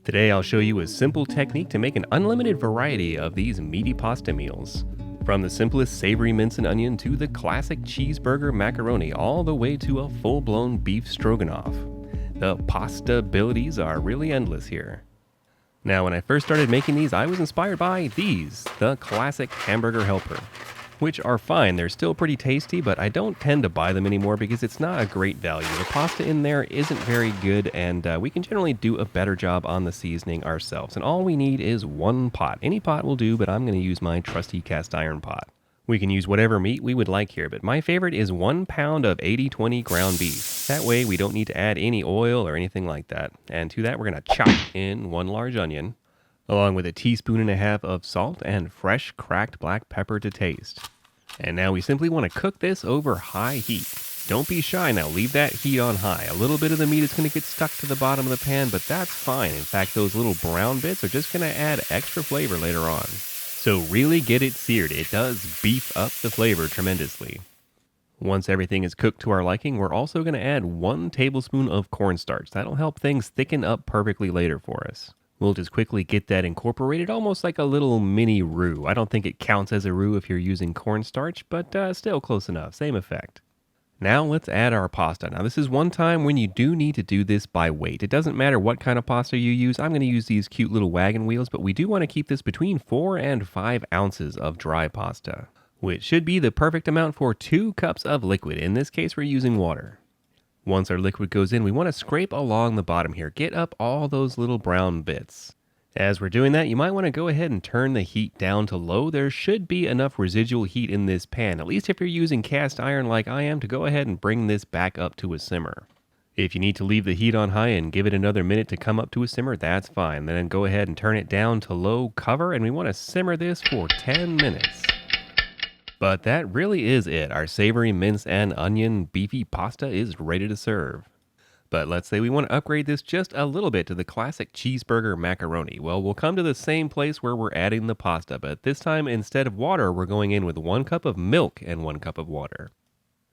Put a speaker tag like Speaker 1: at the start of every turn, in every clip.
Speaker 1: Today I'll show you a simple technique to make an unlimited variety of these meaty pasta meals. From the simplest savory mince and onion to the classic cheeseburger macaroni, all the way to a full-blown beef stroganoff. The pasta abilities are really endless here. Now, when I first started making these, I was inspired by these, the classic hamburger helper, which are fine. They're still pretty tasty, but I don't tend to buy them anymore because it's not a great value. The pasta in there isn't very good, and we can generally do a better job on the seasoning ourselves. And all we need is one pot. Any pot will do, but I'm going to use my trusty cast iron pot. We can use whatever meat we would like here, but my favorite is 1 pound of 80/20 ground beef. That way we don't need to add any oil or anything like that. And to that, we're going to chop in 1 large onion, along with a teaspoon and a half of salt and fresh cracked black pepper to taste. And now we simply want to cook this over high heat. Don't be shy now, leave that heat on high. A little bit of the meat is going to get stuck to the bottom of the pan, but that's fine. In fact, those little brown bits are just going to add extra flavor later on. So really get it seared. It does beef up the flavor tremendously. Once everything is cooked to our liking, we're also going to add 1 tablespoon of cornstarch. That'll help things thicken up perfectly later for us. We'll just quickly get that incorporated, almost like a little mini roux. I don't think it counts as a roux if you're using cornstarch, but still close enough. Same effect. Now let's add our pasta. Now this is one time when you do need to do this by weight. It doesn't matter what kind of pasta you use. I'm going to use these cute little wagon wheels, but we do want to keep this between 4 and 5 ounces of dry pasta, which should be the perfect amount for 2 cups of liquid. In this case, we're using water. Once our liquid goes in, we want to scrape along the bottom here. Get up all those little brown bits. As we're doing that, you might want to go ahead and turn the heat down to low. There should be enough residual heat in this pan, at least if you're using cast iron like I am, to go ahead and bring this back up to a simmer. If you need to leave the heat on high and give it another minute to come up to a simmer, that's fine. Then go ahead and turn it down to low, cover, and we want to simmer this for 10 minutes. But that really is it. Our savory mince and onion beefy pasta is ready to serve. But let's say we want to upgrade this just a little bit to the classic cheeseburger macaroni. Well, we'll come to the same place where we're adding the pasta, but this time instead of water, we're going in with 1 cup of milk and 1 cup of water.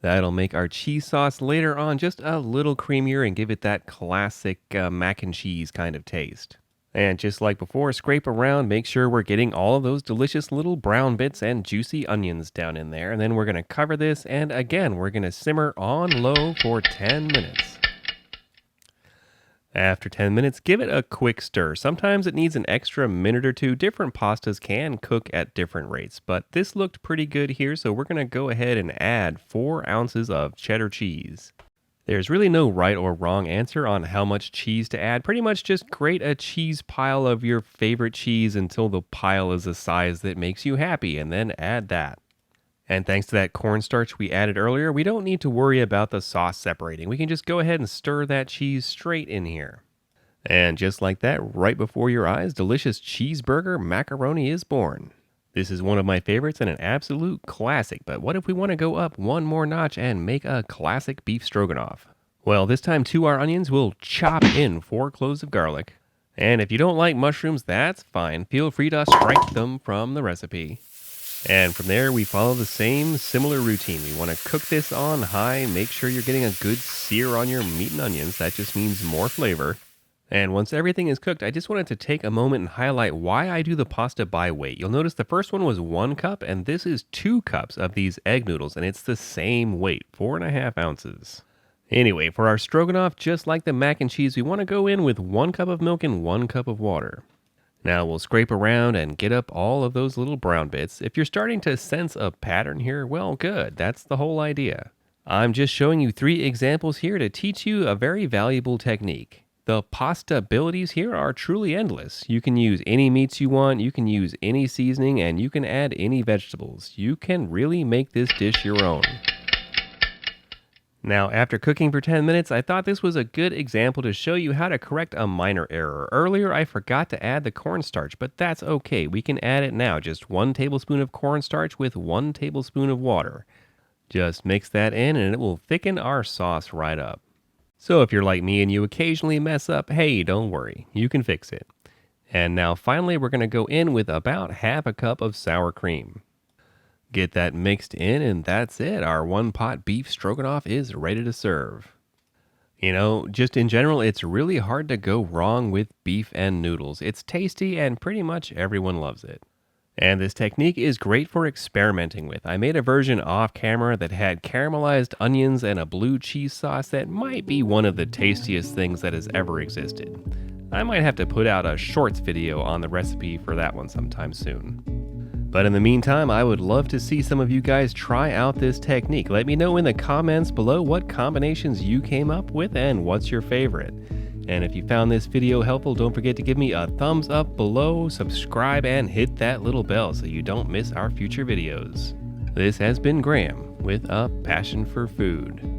Speaker 1: That'll make our cheese sauce later on just a little creamier and give it that classic mac and cheese kind of taste. And just like before, scrape around, make sure we're getting all of those delicious little brown bits and juicy onions down in there. And then we're going to cover this, and again, we're going to simmer on low for 10 minutes. After 10 minutes, give it a quick stir. Sometimes it needs an extra minute or two. Different pastas can cook at different rates, but this looked pretty good here, so we're going to go ahead and add 4 ounces of cheddar cheese. There's really no right or wrong answer on how much cheese to add. Pretty much just grate a cheese pile of your favorite cheese until the pile is a size that makes you happy, and then add that. And thanks to that cornstarch we added earlier, we don't need to worry about the sauce separating. We can just go ahead and stir that cheese straight in here. And just like that, right before your eyes, delicious cheeseburger macaroni is born. This is one of my favorites and an absolute classic, but what if we want to go up one more notch and make a classic beef stroganoff? Well, this time to our onions, we'll chop in 4 cloves of garlic. And if you don't like mushrooms, that's fine. Feel free to strike them from the recipe. And from there, we follow the same similar routine. We want to cook this on high, make sure you're getting a good sear on your meat and onions. That just means more flavor. And once everything is cooked, I just wanted to take a moment and highlight why I do the pasta by weight. You'll notice the first one was 1 cup, and this is 2 cups of these egg noodles, and it's the same weight, 4.5 ounces. Anyway, for our stroganoff, just like the mac and cheese, we want to go in with 1 cup of milk and 1 cup of water. Now we'll scrape around and get up all of those little brown bits. If you're starting to sense a pattern here, well, good. That's the whole idea. I'm just showing you 3 examples here to teach you a very valuable technique. The pasta abilities here are truly endless. You can use any meats you want, you can use any seasoning, and you can add any vegetables. You can really make this dish your own. Now, after cooking for 10 minutes, I thought this was a good example to show you how to correct a minor error. Earlier, I forgot to add the cornstarch, but that's okay. We can add it now. Just 1 tablespoon of cornstarch with 1 tablespoon of water. Just mix that in and it will thicken our sauce right up. So if you're like me and you occasionally mess up, hey, don't worry. You can fix it. And now finally, we're going to go in with about half a cup of sour cream. Get that mixed in, and that's it. Our 1-pot beef stroganoff is ready to serve. Just in general, it's really hard to go wrong with beef and noodles. It's tasty and pretty much everyone loves it. And this technique is great for experimenting with. I made a version off camera that had caramelized onions and a blue cheese sauce that might be one of the tastiest things that has ever existed. I might have to put out a shorts video on the recipe for that one sometime soon. But in the meantime, I would love to see some of you guys try out this technique. Let me know in the comments below what combinations you came up with and what's your favorite. And if you found this video helpful, don't forget to give me a thumbs up below, subscribe, and hit that little bell so you don't miss our future videos. This has been Graham with A Passion for Food.